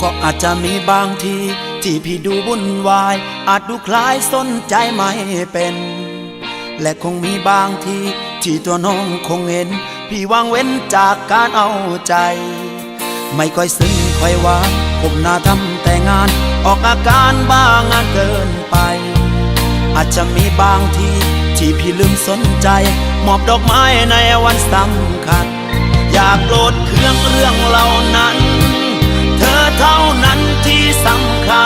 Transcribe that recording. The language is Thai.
ก็อาจจะมีบางทีที่พี่ดูวุ่นวายอาจดูคล้ายสนใจไม่เป็นและคงมีบางทีที่ตัวน้องคงเห็นพี่วางเว้นจากการเอาใจไม่ค่อยซึ้งค่อยหวานผมหน้าทำแต่งานออกอาการบ้างงานเกินไปอาจจะมีบางทีที่พี่ลืมสนใจมอบดอกไม้ในวันสำคัญอย่าโกรธเคืองเรื่องเหล่านั้นเธอเท่านั้นที่สำคัญ